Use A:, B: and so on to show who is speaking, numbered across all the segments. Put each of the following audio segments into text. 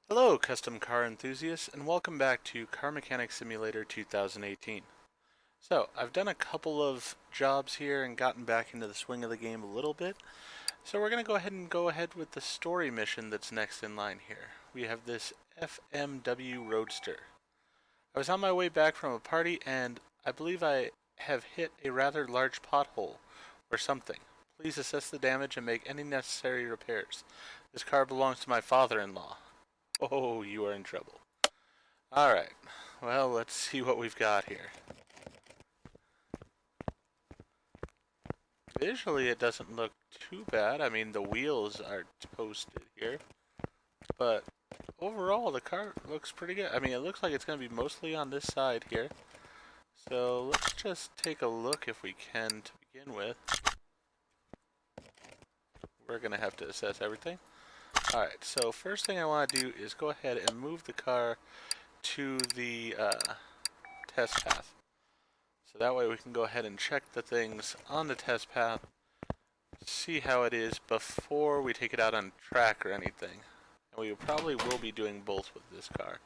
A: Hello, custom car enthusiasts, and welcome back to Car Mechanic Simulator 2018. So, I've done a couple of jobs here and gotten back into the swing of the game a little bit. So we're going to go ahead with the story mission that's next in line here. We have this FMW Roadster. I was on my way back from a party and I believe I have hit a rather large pothole or something. Please assess the damage and make any necessary repairs. This car belongs to my father-in-law. Oh, you are in trouble. Alright, well, let's see what we've got here. Visually, it doesn't look too bad. I mean, the wheels are toasted here. But overall, the car looks pretty good. I mean, it looks like it's going to be mostly on this side here. So let's just take a look if we can to begin with. We're going to have to assess everything. Alright, so first thing I want to do is go ahead and move the car to the test path. So that way we can go ahead and check the things on the test path, see how it is before we take it out on track or anything. And we probably will be doing both with this car.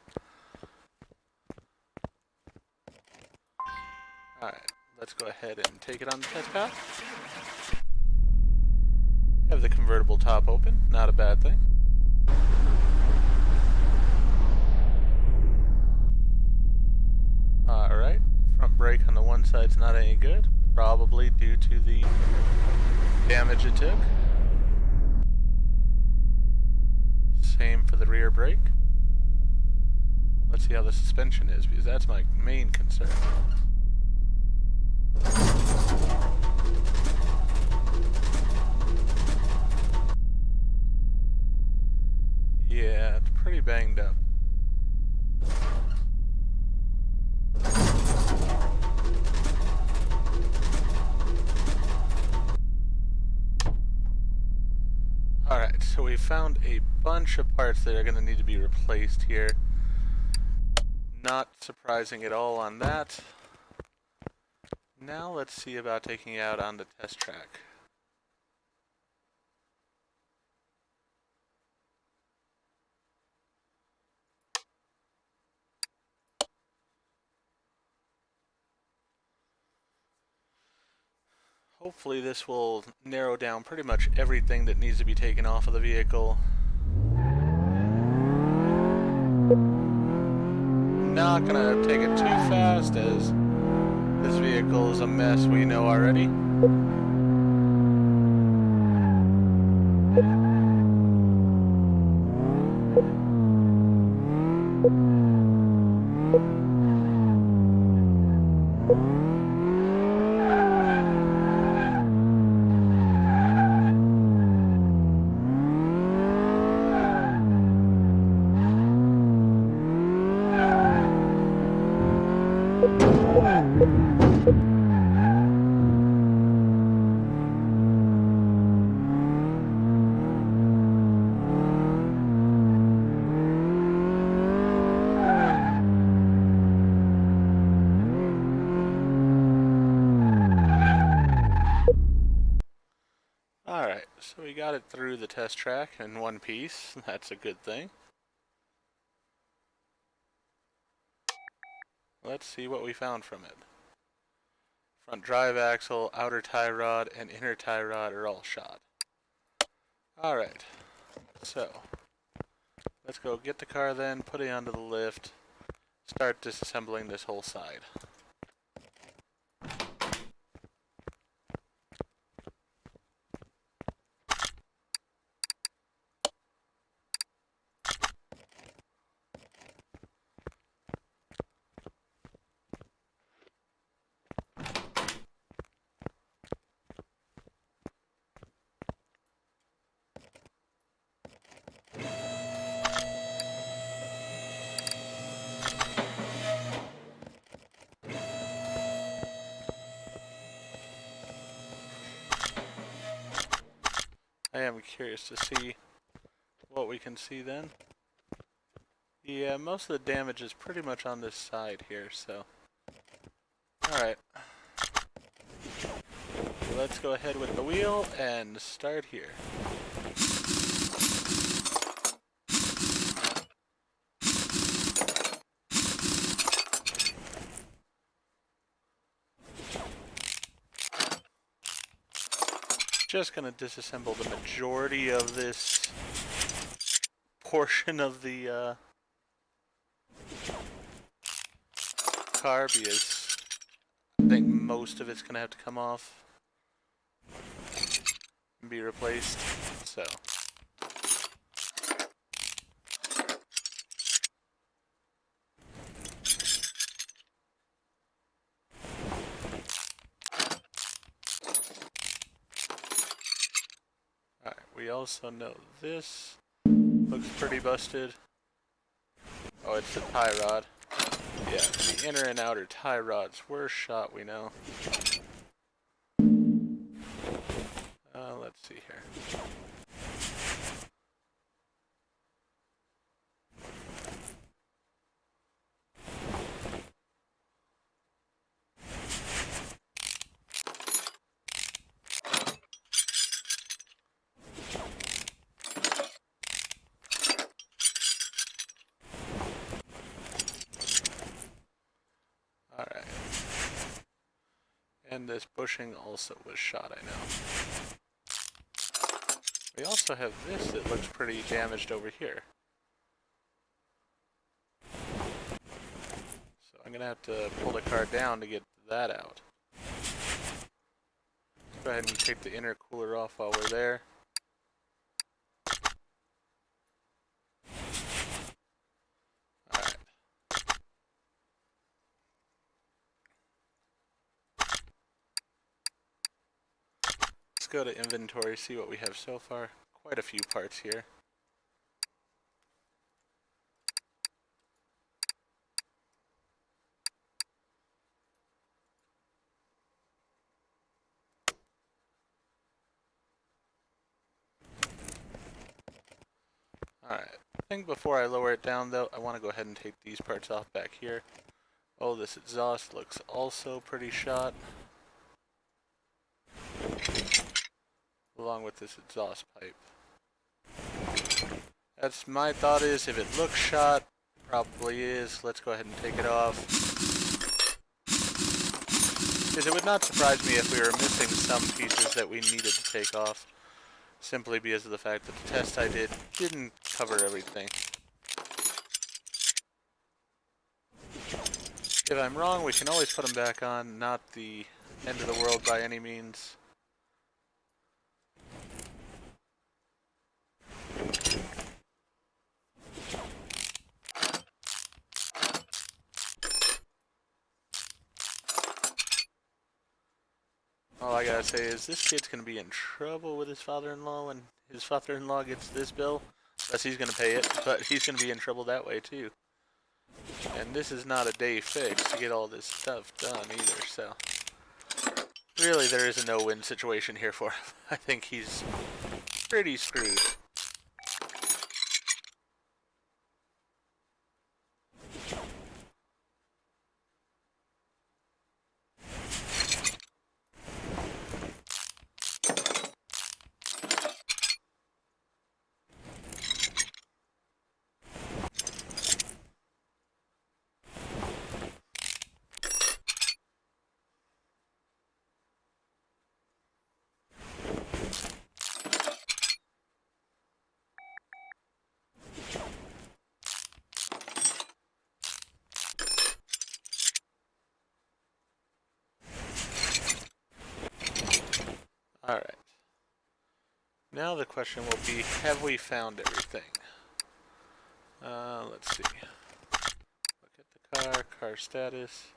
A: Alright, let's go ahead and take it on the test path. Have the convertible top open, not a bad thing. Alright, front brake on the one side's not any good, probably due to the damage it took. Same for the rear brake. Let's see how the suspension is, because that's my main concern. Yeah, it's pretty banged up. Alright, so we found a bunch of parts that are going to need to be replaced here. Not surprising at all on that. Now let's see about taking it out on the test track. Hopefully this will narrow down pretty much everything that needs to be taken off of the vehicle. Not gonna take it too fast as this vehicle is a mess we know already. Alright, so we got it through the test track in one piece. That's a good thing. Let's see what we found from it. Front drive axle, outer tie rod, and inner tie rod are all shot. Alright, so let's go get the car then, put it onto the lift, start disassembling this whole side. I am curious to see what we can see then. Yeah, most of the damage is pretty much on this side here, so. Alright. Let's go ahead with the wheel and start here. just going to disassemble the majority of this portion of the car because I think most of it's going to have to come off and be replaced. So. Alright, we also know this looks pretty busted. Oh, it's the tie rod. Yeah, the inner and outer tie rods were shot, we know. Let's see here. Alright. And this bushing also was shot, I know. We also have this that looks pretty damaged over here. So I'm gonna have to pull the car down to get that out. Let's go ahead and take the intercooler off while we're there. Alright. Let's go to inventory, see what we have so far. Quite a few parts here. Alright, I think before I lower it down though, I want to go ahead and take these parts off back here. Oh, this exhaust looks also pretty shot. Along with this exhaust pipe. That's my thought is, if it looks shot, probably is. Let's go ahead and take it off. Because it would not surprise me if we were missing some pieces that we needed to take off. Simply because of the fact that the test I did didn't cover everything. If I'm wrong, we can always put them back on. Not the end of the world by any means. All I gotta say is this kid's gonna be in trouble with his father-in-law when his father-in-law gets this bill. Unless he's gonna pay it, but he's gonna be in trouble that way too. And this is not a day fix to get all this stuff done either, so. Really, there is a no-win situation here for him. I think he's pretty screwed. Alright. Now the question will be, have we found everything? Let's see. Look at the car status.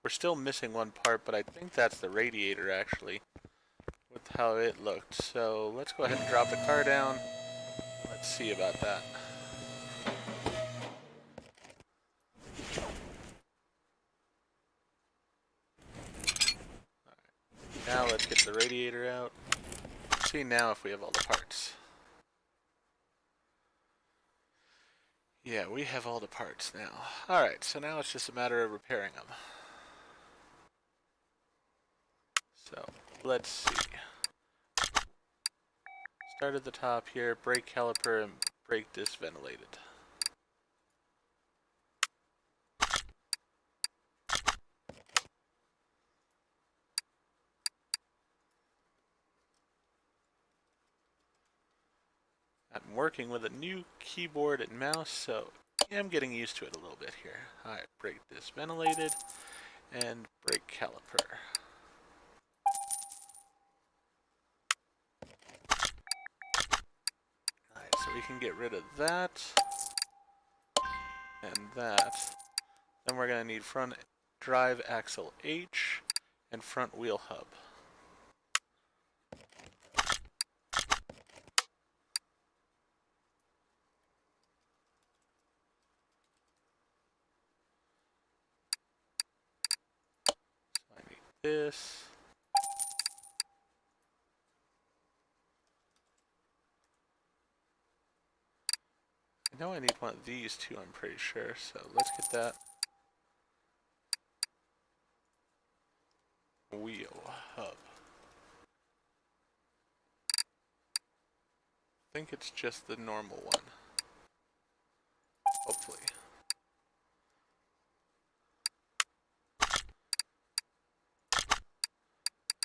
A: We're still missing one part, but I think that's the radiator actually, with how it looked. So let's go ahead and drop the car down. Let's see about that. Alright. Now let's get the radiator out. Let's see now if we have all the parts. Yeah, we have all the parts now. Alright, so now it's just a matter of repairing them. So, let's see. Start at the top here, brake caliper and brake disc ventilated. I'm working with a new keyboard and mouse, so I'm getting used to it a little bit here. Alright, brake disc ventilated, and brake caliper. Alright, so we can get rid of that, and that. Then we're going to need front drive axle H, and front wheel hub. So I need this. I know I need one of these too, I'm pretty sure, so let's get that. Wheel hub. I think it's just the normal one. Hopefully.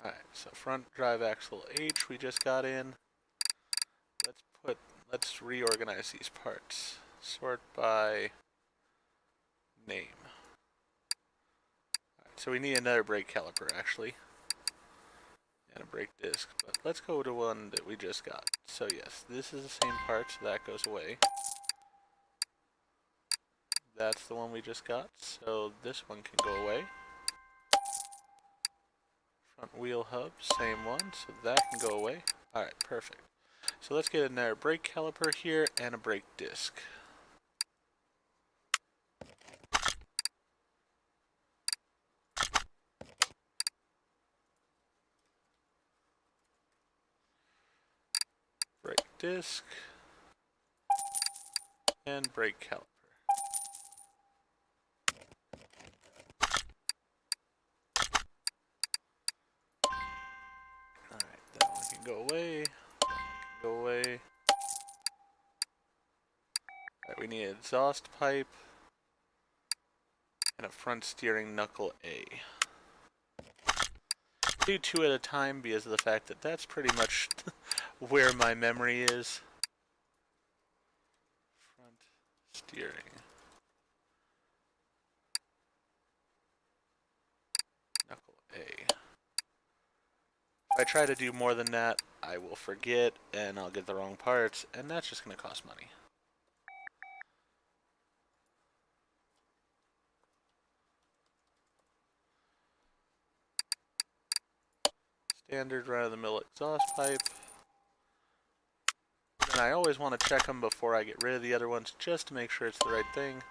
A: Alright, so front drive axle H we just got in. Let's reorganize these parts. Sort by name. Alright, so we need another brake caliper actually. And a brake disc, but let's go to one that we just got. So yes, this is the same part, so that goes away. That's the one we just got, so this one can go away. Front wheel hub, same one, so that can go away. Alright, perfect. So let's get another brake caliper here and a brake disc. Brake disc and brake caliper. Alright, that one can go away. That one can go away. Alright, we need an exhaust pipe and a front steering knuckle A. Do two at a time because of the fact that that's pretty much where my memory is. Front steering. Knuckle A. If I try to do more than that, I will forget and I'll get the wrong parts, and that's just going to cost money. Standard run-of-the-mill exhaust pipe. And I always want to check them before I get rid of the other ones, just to make sure it's the right thing.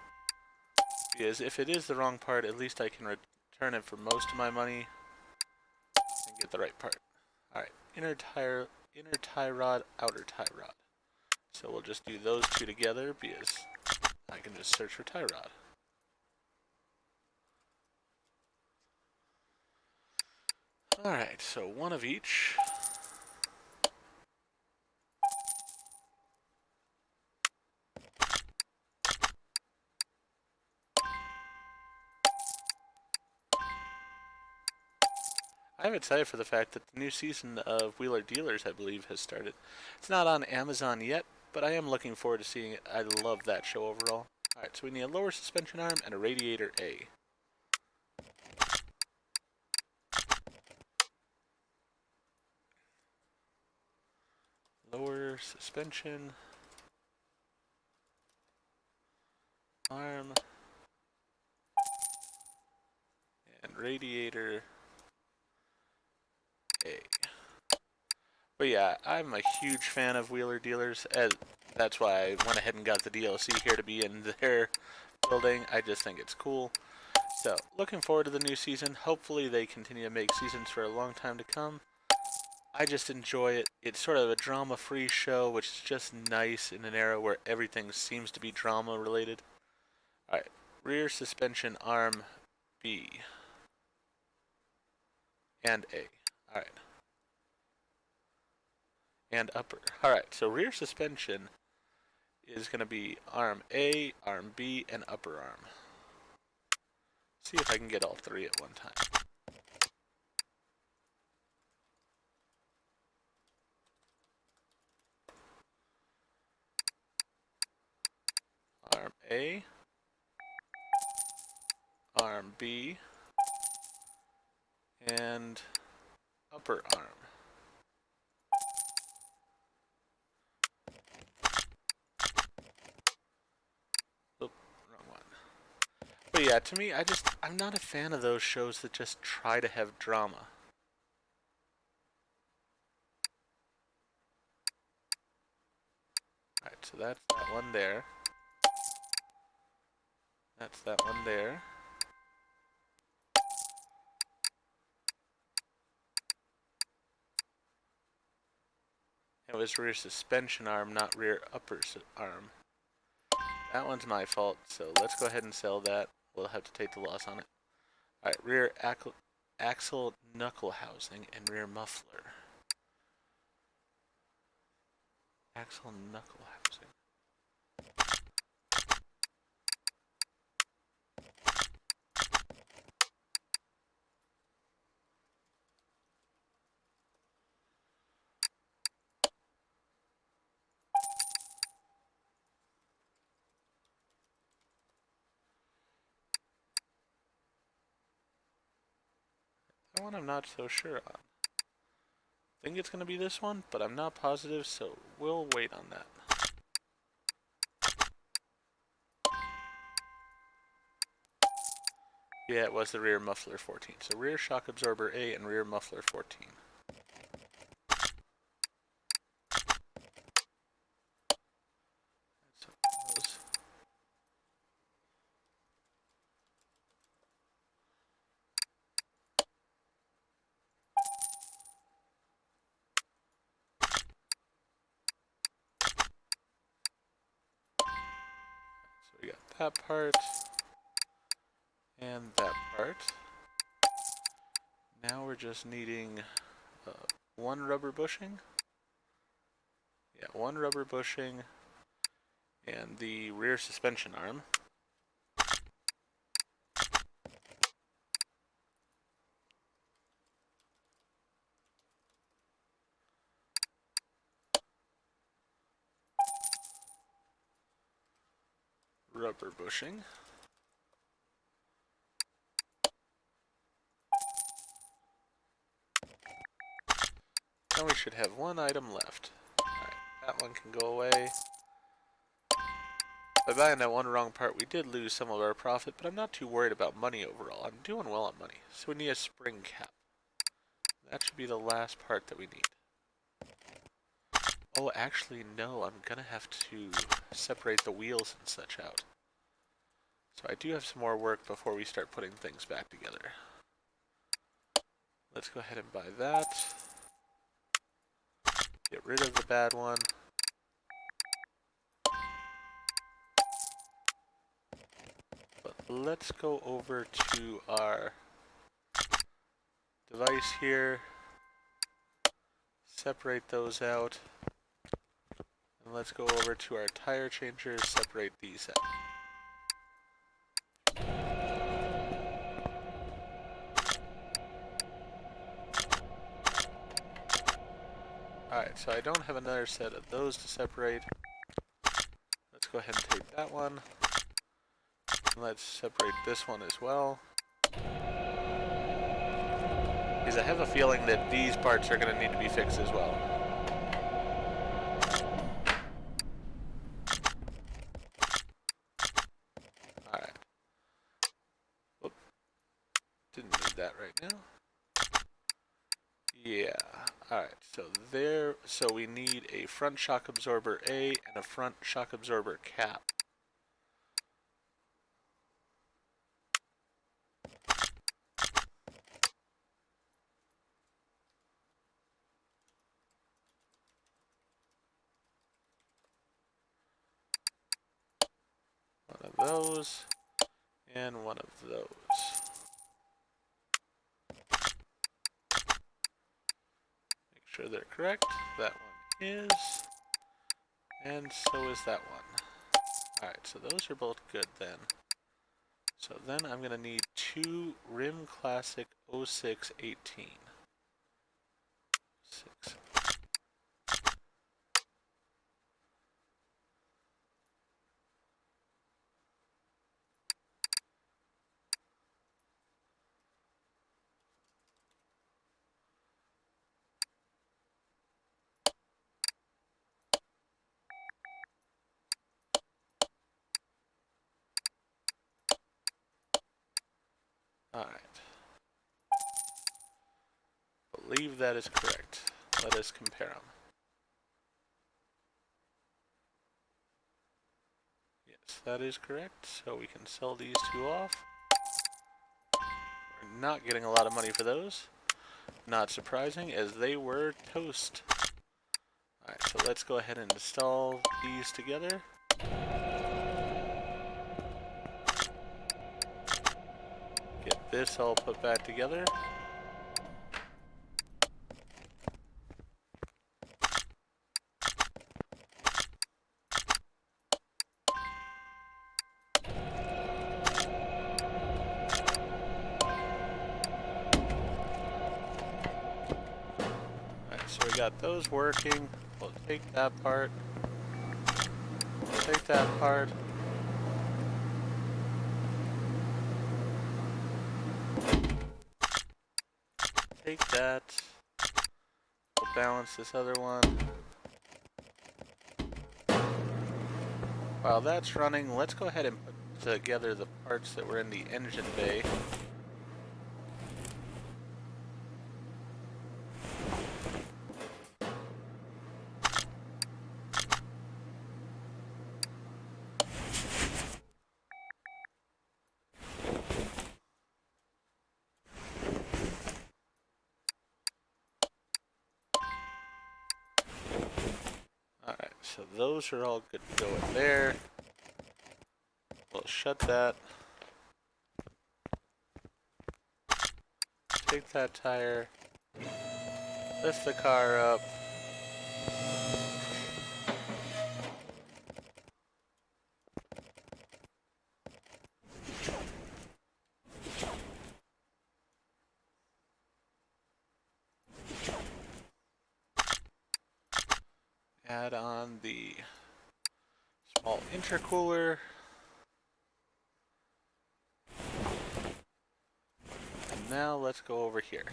A: Because if it is the wrong part, at least I can return it for most of my money and get the right part. Alright, inner tie rod, outer tie rod. So we'll just do those two together because I can just search for tie rod. Alright, so one of each. I'm excited for the fact that the new season of Wheeler Dealers, I believe, has started. It's not on Amazon yet, but I am looking forward to seeing it. I love that show overall. Alright, so we need a lower suspension arm and a radiator A. Lower suspension arm and radiator A. But yeah, I'm a huge fan of Wheeler Dealers, and that's why I went ahead and got the DLC here to be in their building. I just think it's cool. So, looking forward to the new season. Hopefully they continue to make seasons for a long time to come. I just enjoy it. It's sort of a drama-free show, which is just nice in an era where everything seems to be drama-related. Alright, rear suspension arm B and A. Alright. And upper. Alright, so rear suspension is going to be arm A, arm B, and upper arm. See if I can get all three at one time. A, arm B, and upper arm. Oop, wrong one. But yeah, to me, I'm not a fan of those shows that just try to have drama. Alright, so that's that one there. That's that one there. It was rear suspension arm, not rear upper arm. That one's my fault, so let's go ahead and sell that. We'll have to take the loss on it. Alright, rear axle knuckle housing and rear muffler. Axle knuckle housing. That one I'm not so sure on. I think it's going to be this one, but I'm not positive, so we'll wait on that. Yeah, it was the rear muffler 14. So rear shock absorber A and rear muffler 14. So those. So we got that part and that part. Now we're just needing one rubber bushing. Yeah, one rubber bushing and the rear suspension arm. Rubber bushing. Now we should have one item left. Alright, that one can go away. By buying that one wrong part, we did lose some of our profit, but I'm not too worried about money overall. I'm doing well on money. So we need a spring cap. That should be the last part that we need. Oh, actually, no. I'm gonna have to separate the wheels and such out. So I do have some more work before we start putting things back together. Let's go ahead and buy that. Get rid of the bad one. But let's go over to our device here. Separate those out. And let's go over to our tire changers, separate these out. Alright, so I don't have another set of those to separate. Let's go ahead and take that one. And let's separate this one as well. Because I have a feeling that these parts are going to need to be fixed as well. Alright. Whoop. Didn't need that right now. Yeah. Alright, so we need a front shock absorber A and a front shock absorber cap. One of those, and one of those. Make sure they're correct. That one is, and so is that one. Alright, so those are both good then. So then I'm going to need two Rim Classic 0618. 6. Alright. Believe that is correct. Let us compare them. Yes, that is correct. So we can sell these two off. We're not getting a lot of money for those. Not surprising, as they were toast. Alright, so let's go ahead and install these together. Get this all put back together. Alright, so we got those working. We'll take that part. We'll take that part. Take that. We'll balance this other one. While that's running, let's go ahead and put together the parts that were in the engine bay. Alright, so those are all good to go in there. We'll shut that. Take that tire. Lift the car up. Add on the small intercooler. And now let's go over here.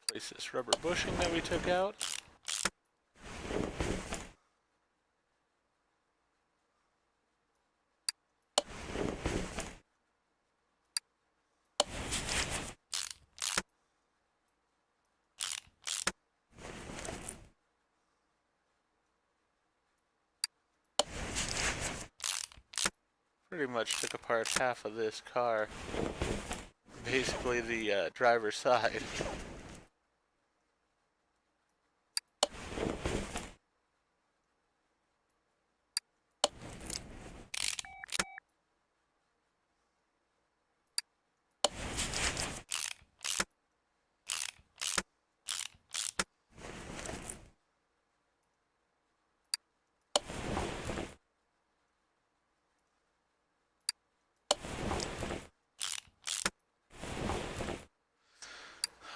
A: Replace this rubber bushing that we took out. Pretty much took apart half of this car. Basically the driver's side.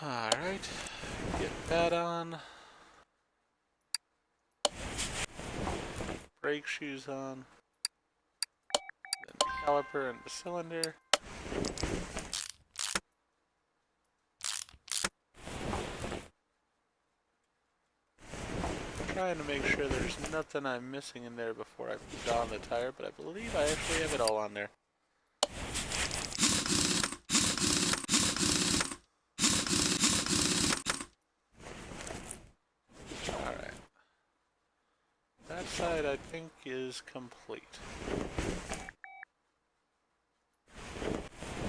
A: Alright, get that on. Brake shoes on. Then the caliper and the cylinder. Trying to make sure there's nothing I'm missing in there before I put on the tire, but I believe I actually have it all on there. Alright. That side I think is complete.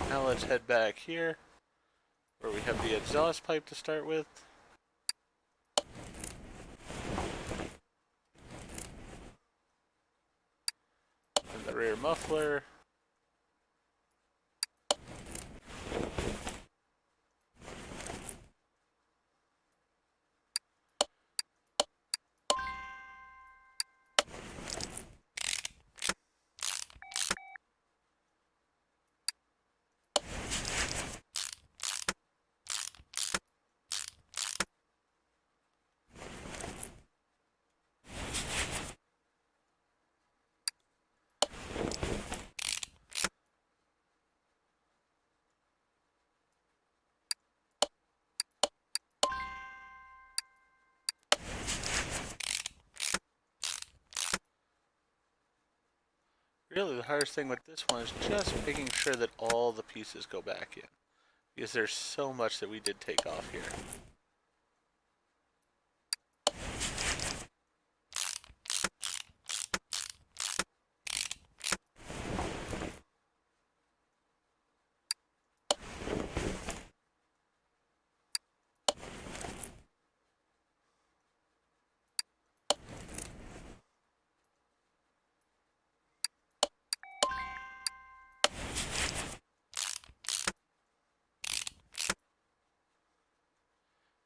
A: Now let's head back here, where we have the exhaust pipe to start with. And the rear muffler. Really, the hardest thing with this one is just making sure that all the pieces go back in. Because there's so much that we did take off here.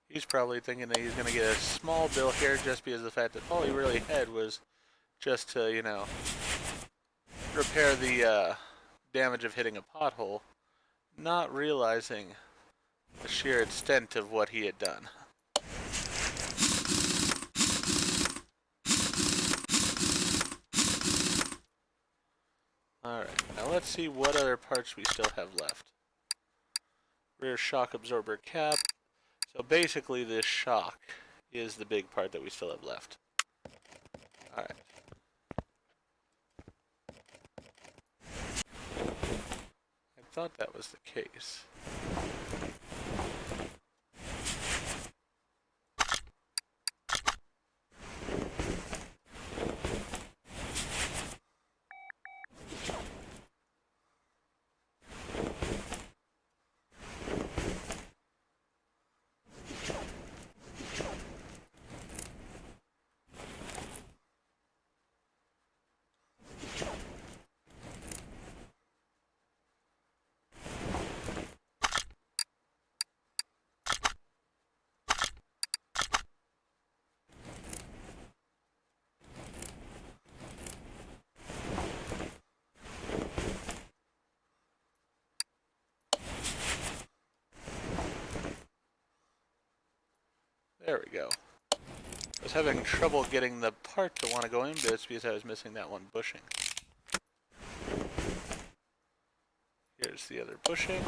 A: He's probably thinking that he's going to get a small bill here just because of the fact that all he really had was just to, you know, repair the damage of hitting a pothole, not realizing the sheer extent of what he had done. Alright, now let's see what other parts we still have left. Rear shock absorber cap. So basically this shock is the big part that we still have left. Alright. I thought that was the case. There we go. I was having trouble getting the part to want to go in bits because I was missing that one bushing. Here's the other bushing.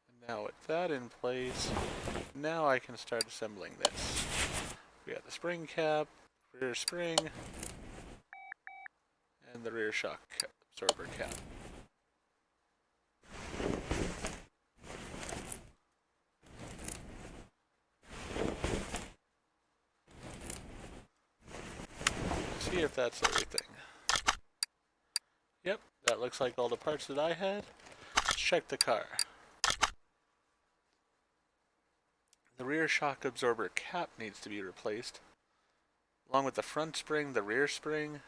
A: And now with that in place, now I can start assembling this. We got the spring cap, rear spring, and the rear shock absorber cap. See if that's everything. Yep, that looks like all the parts that I had. Let's check the car. The rear shock absorber cap needs to be replaced, along with the front spring, the rear spring.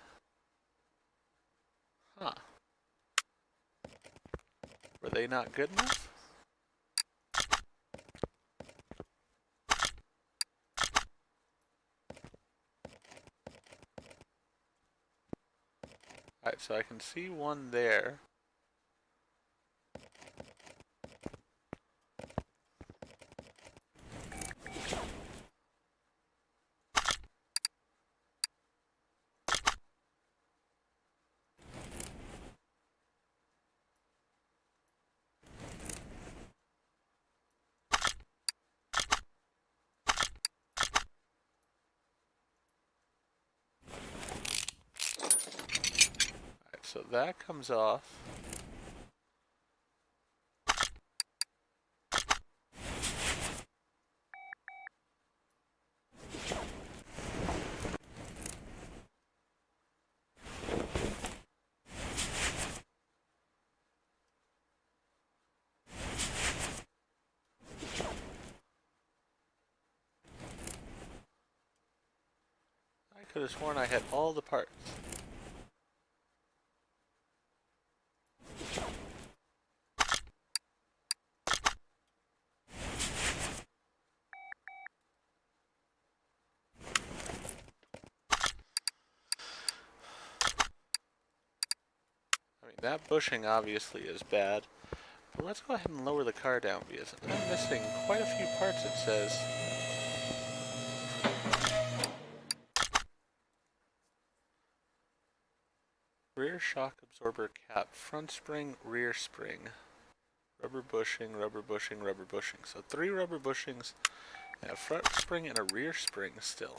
A: Huh. Were they not good enough? Alright, so I can see one there. Alright, so that comes off. I could have sworn I had all the parts. I mean, that bushing obviously is bad. But let's go ahead and lower the car down because I'm missing quite a few parts, it says. Rear shock absorber cap, front spring, rear spring. Rubber bushing, rubber bushing, rubber bushing. So 3 rubber bushings, and a front spring and a rear spring still.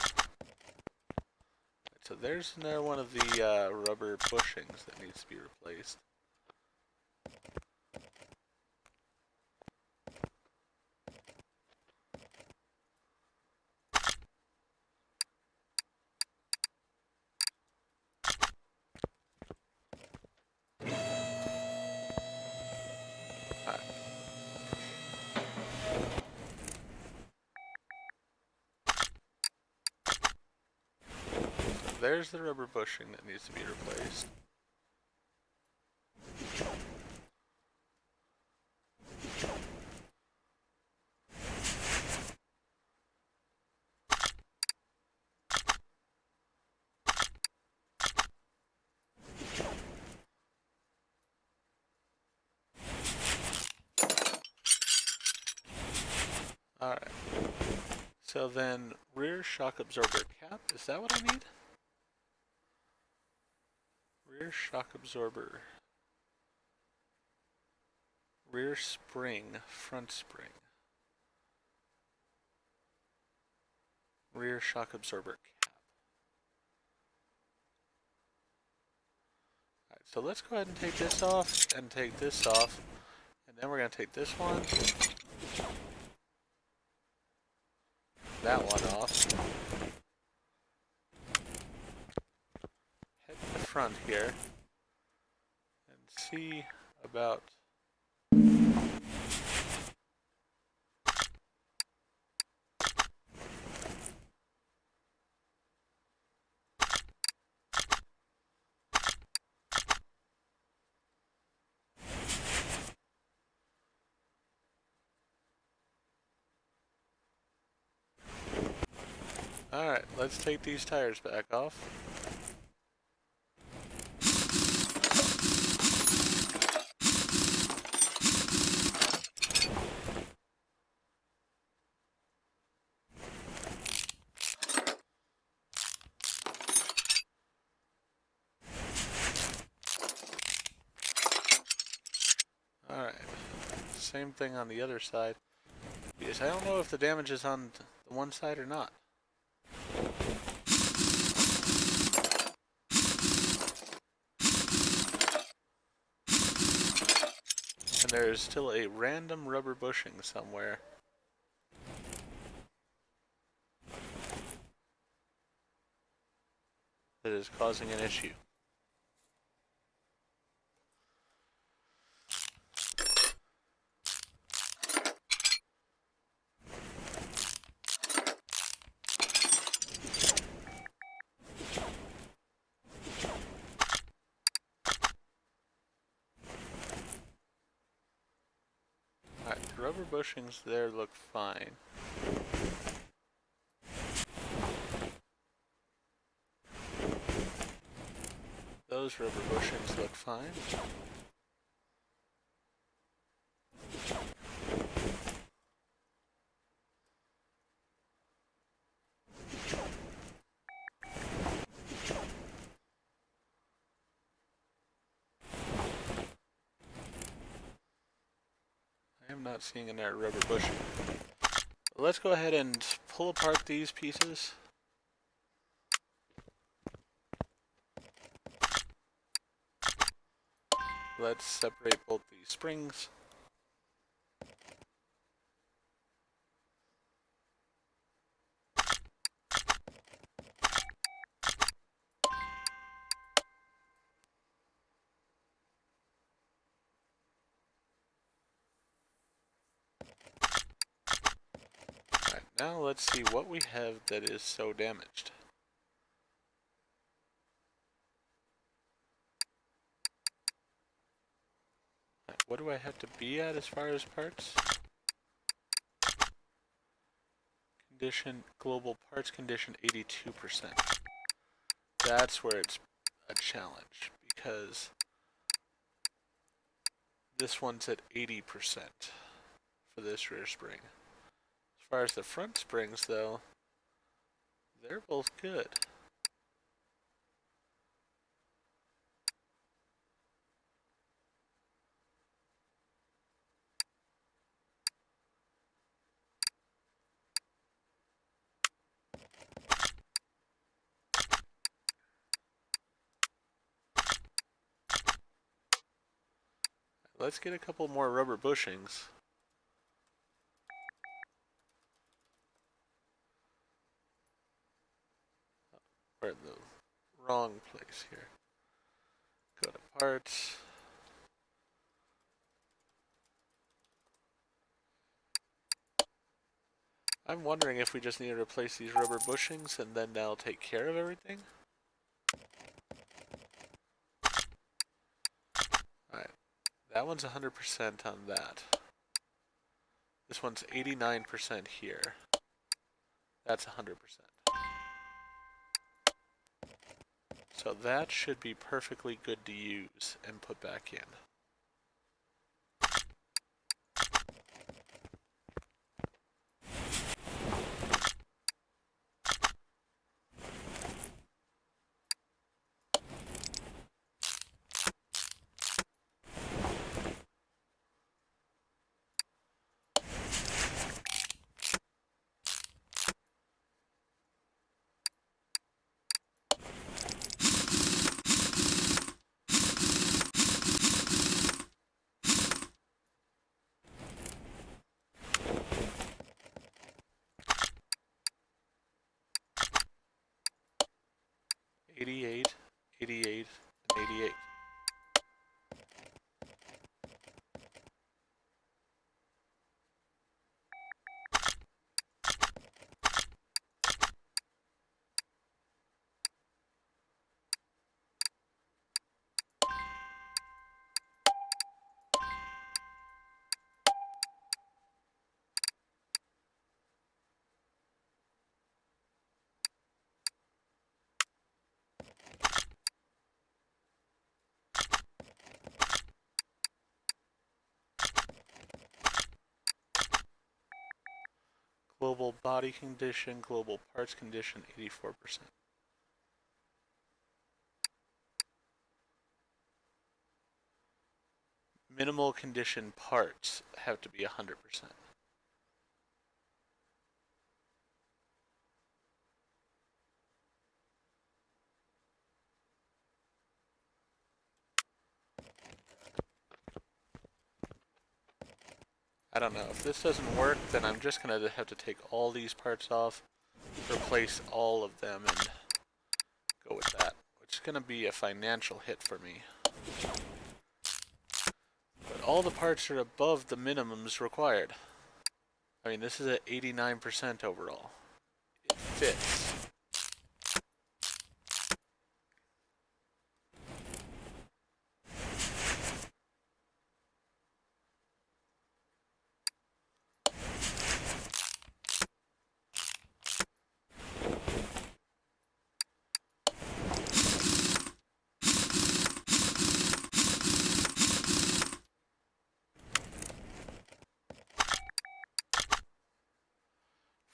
A: So there's another one of the rubber bushings that needs to be replaced. Alright. So there's the rubber bushing that needs to be replaced. Alright. So then, rear shock absorber cap, is that what I need? Rear shock absorber. Rear spring, front spring. Rear shock absorber cap. Alright, so let's go ahead and take this off, and take this off. And then we're going to take this one. That one off. Head to the front here. And see about... Alright, let's take these tires back off. Alright, same thing on the other side. Because I don't know if the damage is on the one side or not. And there's still a random rubber bushing somewhere. That is causing an issue. Alright, the rubber bushings there look fine. Those rubber bushings look fine. I am not seeing another rubber bushing. Let's go ahead and pull apart these pieces. Let's separate both these springs. Alright, now let's see what we have that is so damaged. Right, what do I have to be at as far as parts? Condition, global parts condition 82%. That's where it's a challenge, because this one's at 80% for this rear spring. As far as the front springs, though, they're both good. let's get a couple more rubber bushings. We're in the wrong place here. Go to parts. I'm wondering if we just need to replace these rubber bushings and then that'll take care of everything. Alright, that one's 100% on that. This one's 89% here. That's 100%. So that should be perfectly good to use and put back in. '88, '88, and '88. Global body condition, global parts condition, 84%. Minimal condition parts have to be 100%. I don't know. If this doesn't work, then I'm just going to have to take all these parts off, replace all of them, and go with that, which is going to be a financial hit for me. But all the parts are above the minimums required. I mean, this is at 89% overall. It fits.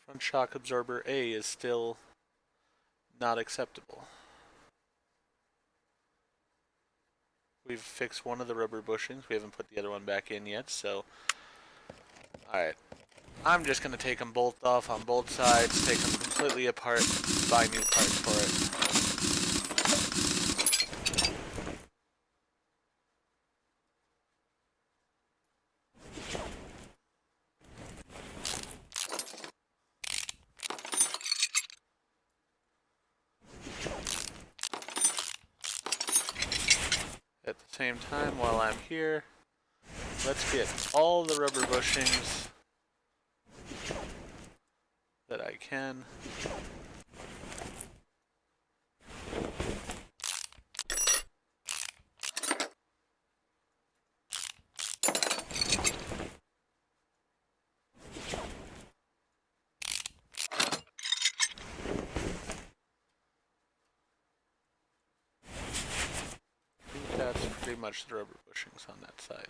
A: Front shock absorber A is still not acceptable. We've fixed one of the rubber bushings. We haven't put the other one back in yet, so... Alright. I'm just going to take them both off on both sides, take them completely apart, buy new parts for it. At the same time, while I'm here, let's get all the rubber bushings that I can. That's pretty much the rubber bushings on that side.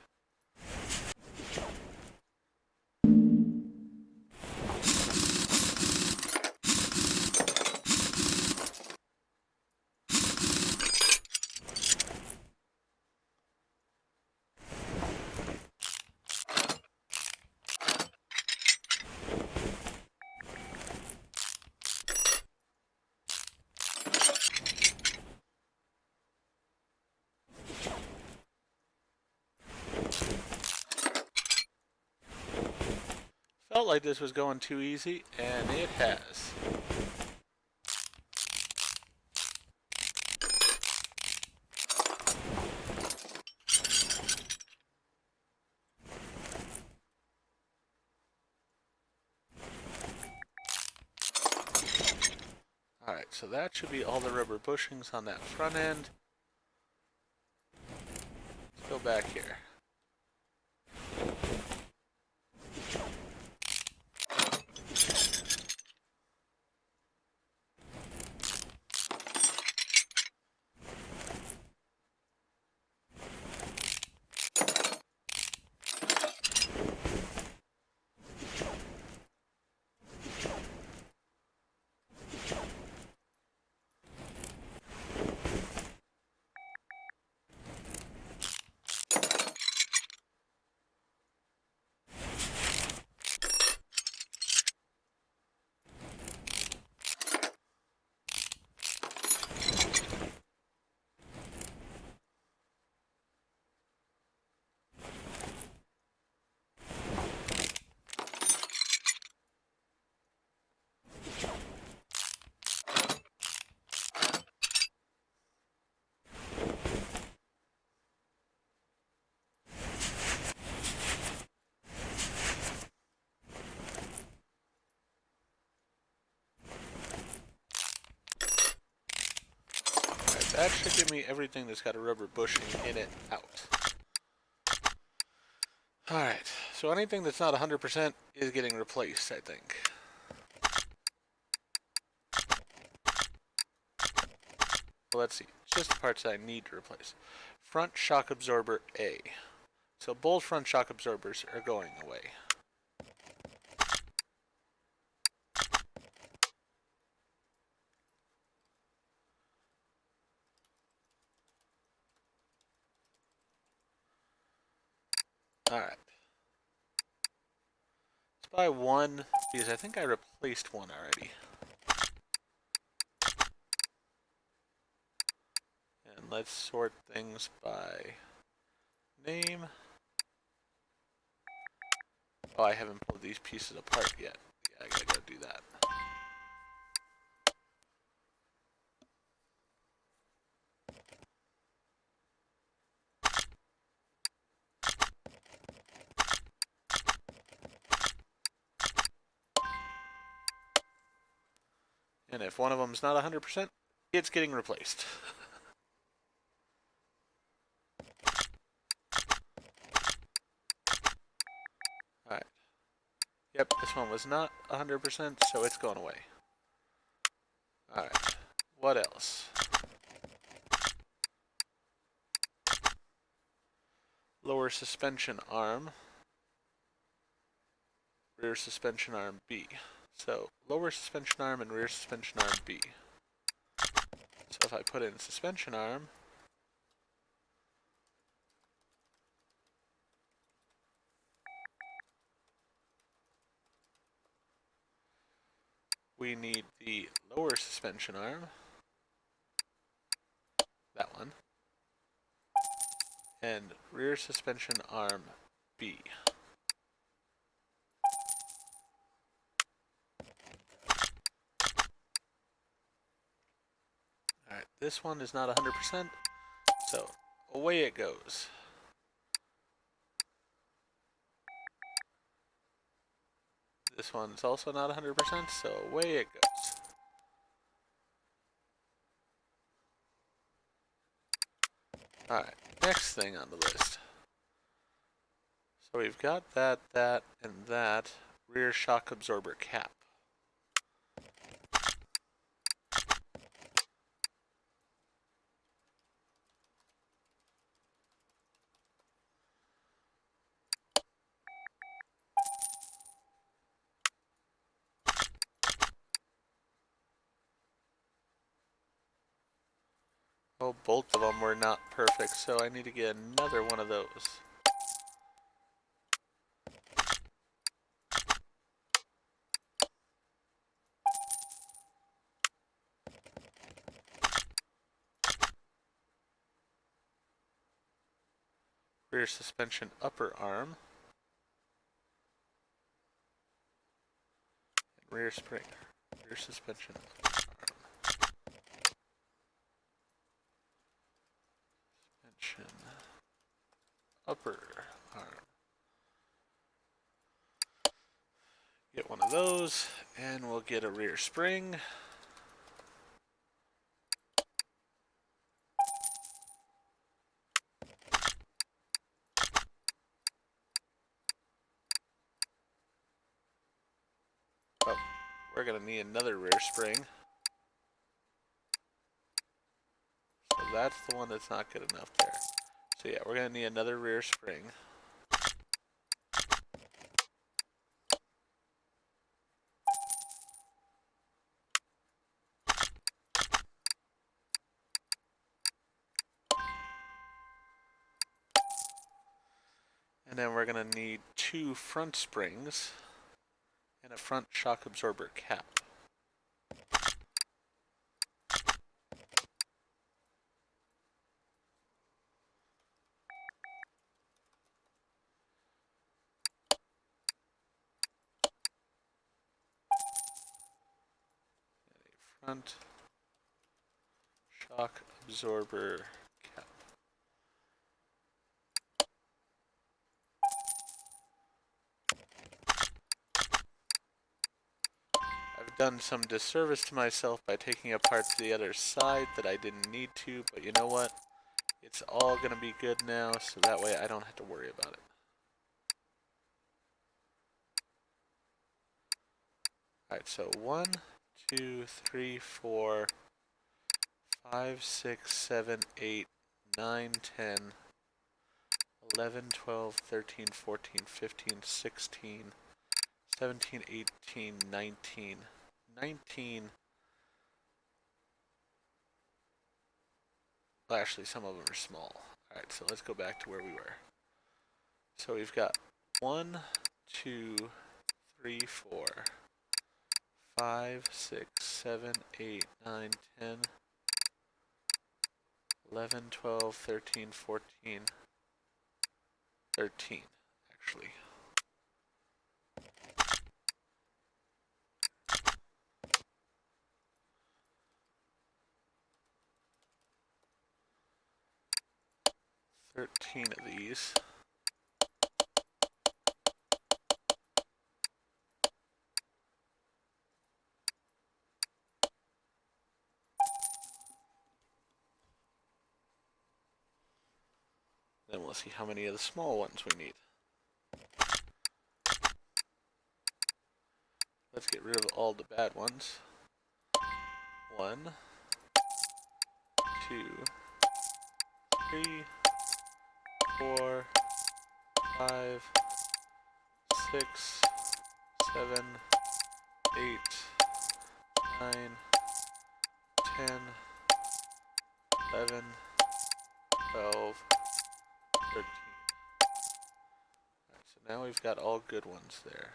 A: Felt like this was going too easy, and it has. Alright, so that should be all the rubber bushings on that front end. Let's go back here. That should give me everything that's got a rubber bushing in it out. Alright, so anything that's not 100% is getting replaced, I think. Well, let's see. It's just the parts that I need to replace. Front shock absorber A. So both front shock absorbers are going away. Alright. Let's buy one, because I think I replaced one already. And let's sort things by name. Oh, I haven't pulled these pieces apart yet. Yeah, I gotta go do that. And if one of them's not 100%, it's getting replaced. Alright. Yep, this one was not 100%, so it's going away. Alright. What else? Lower suspension arm. Rear suspension arm B. So, lower suspension arm and rear suspension arm B. So if I put in suspension arm, we need the lower suspension arm, that one, and rear suspension arm B. Alright, this one is not 100%, so away it goes. This one's also not 100%, so away it goes. Alright, next thing on the list. So we've got that, and that rear shock absorber cap. Oh, both of them were not perfect, so I need to get another one of those. Rear suspension upper arm. rear spring, rear suspension, suspension, upper arm. Get one of those, and we'll get a rear spring. Oh, we're gonna need another rear spring. So that's the one that's not good enough there. So yeah, we're gonna need another rear spring. And then we're gonna need 2 front springs and a front shock absorber cap. And a front shock absorber cap. I've done some disservice to myself by taking apart the other side that I didn't need to, but you know what? It's all gonna be good now, so that way I don't have to worry about it. Alright, so 1, 2, 3, 4, 5, 6, 7, 8, 9, 10, 11, 12, 13, 14, 15, 16, 17, 18, 19. 19. Well, actually, some of them are small. Alright, so let's go back to where we were. So we've got 1, 2, 3, 4, 5, 6, 7, 8, 9, 10, 11, 12, 13, 14, 13, actually. Thirteen of these. Then we'll see how many of the small ones we need. Let's get rid of all the bad ones. 1, 2, 3, 4, 5, 6, 7, 8, 9, 10, 11, 12, 13. Alright, so now we've got all good ones there.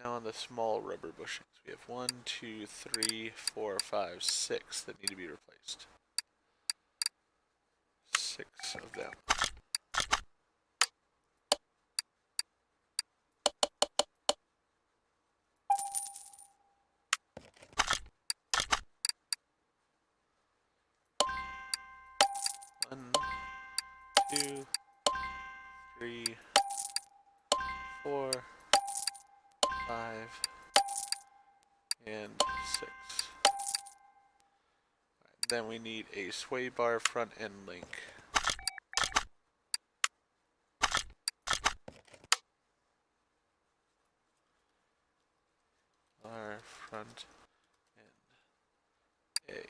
A: Now on the small rubber bushings, we have 1, 2, 3, 4, 5, 6 that need to be replaced. 6 of them. One, 2, 3, 4, 5, and 6. Right, then we need a sway bar front end link. Bar front end A.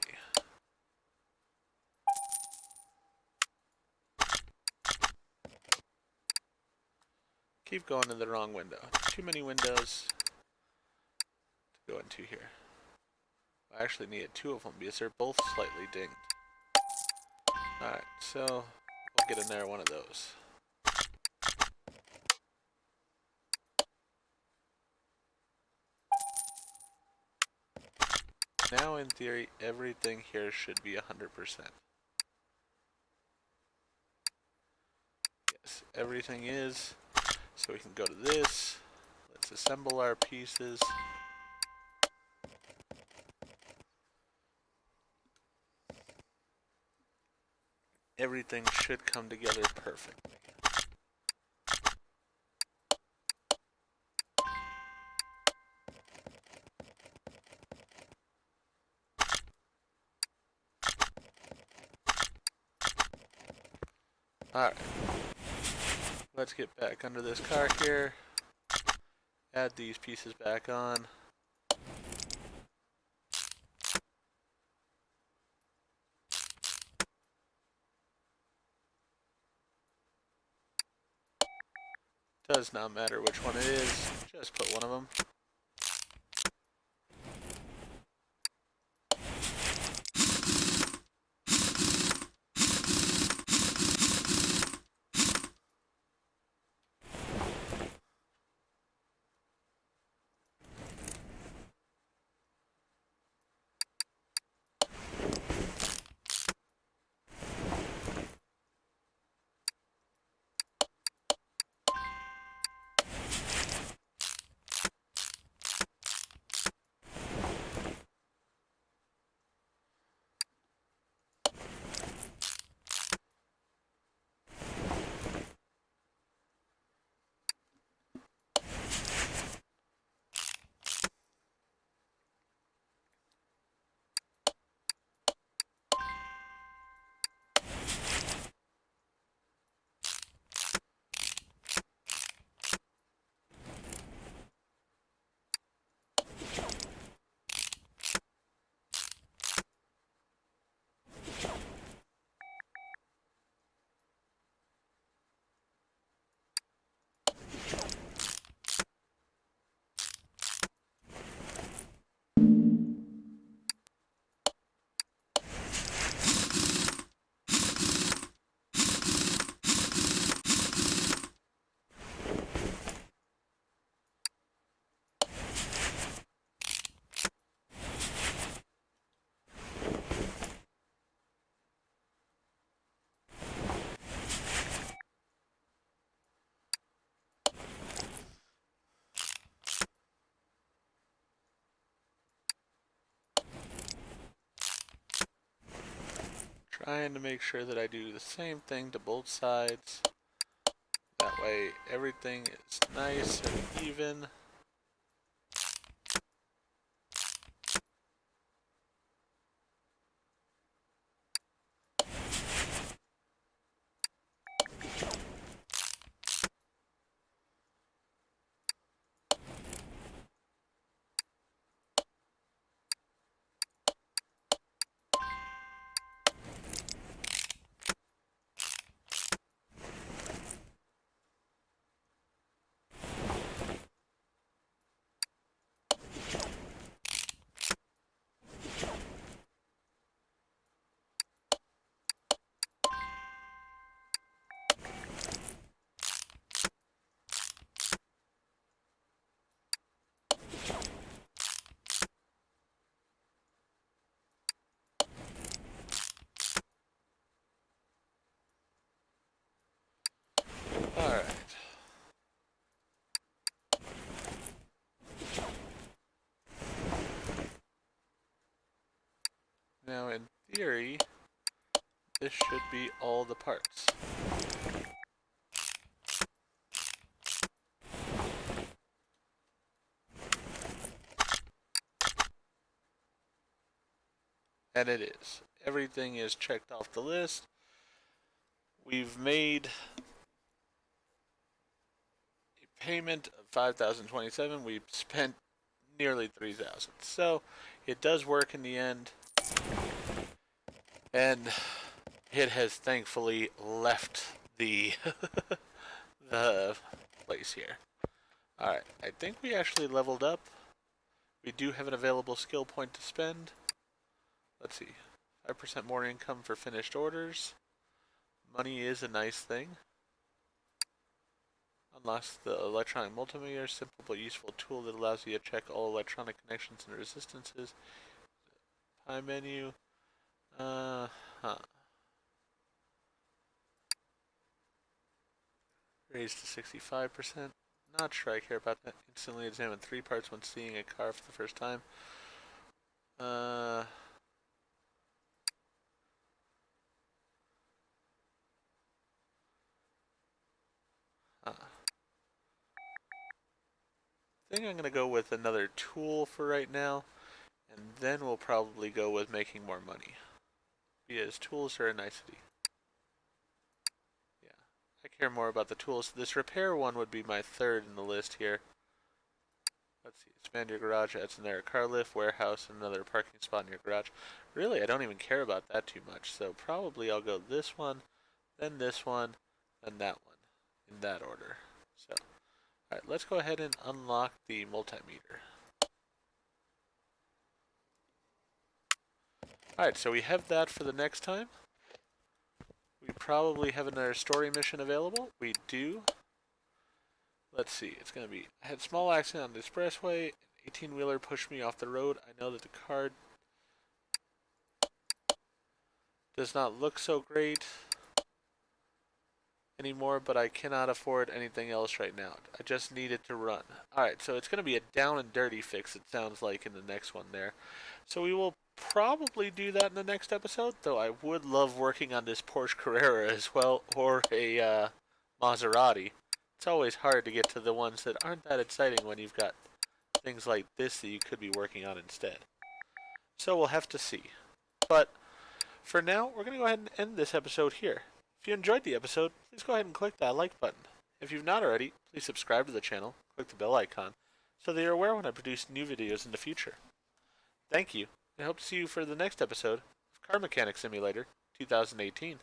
A: Keep going in the wrong window. Too many windows to go into here. I actually needed 2 of them because they're both slightly dinged. Alright, so we'll get in there one of those. Now in theory, everything here should be 100%. Yes, everything is. So we can go to this. Let's assemble our pieces. Everything should come together perfectly. Alright, let's get back under this car here, add these pieces back on. Does not matter which one it is, just put one of them. Trying to make sure that I do the same thing to both sides. That way everything is nice and even. Alright. Now in theory, this should be all the parts. And it is. Everything is checked off the list. We've made a payment of $5,027. We've spent nearly $3,000. So it does work in the end. And it has thankfully left the the place here. Alright, I think we actually leveled up. We do have an available skill point to spend. Let's see. 5% more income for finished orders. Money is a nice thing. Unlocks the electronic multimeter, simple but useful tool that allows you to check all electronic connections and resistances. Pie menu. Raised to 65%. not sure I care about that. Instantly examine 3 parts when seeing a car for the first time. Uh, I think I'm going to go with another tool for right now, and then we'll probably go with making more money. Because tools are a nicety. Yeah, I care more about the tools. This repair one would be my third in the list here. Let's see, expand your garage, adds in there a car lift, warehouse, and another parking spot in your garage. Really, I don't even care about that too much, so probably I'll go this one, then this one, then that one, in that order. So, alright, let's go ahead and unlock the multimeter. Alright, so we have that for the next time. We probably have another story mission available. We do. Let's see, it's going to be, I had a small accident on the expressway, an 18-wheeler pushed me off the road. I know that the car does not look so great anymore, but I cannot afford anything else right now. I just need it to run. Alright, so it's going to be a down and dirty fix, it sounds like, in the next one there. So we will probably do that in the next episode, though I would love working on this Porsche Carrera as well, or a Maserati. It's always hard to get to the ones that aren't that exciting when you've got things like this that you could be working on instead. So we'll have to see. But for now, we're going to go ahead and end this episode here. If you enjoyed the episode, please go ahead and click that like button. If you've not already, please subscribe to the channel, click the bell icon, so that you're aware when I produce new videos in the future. Thank you, and I hope to see you for the next episode of Car Mechanic Simulator 2018.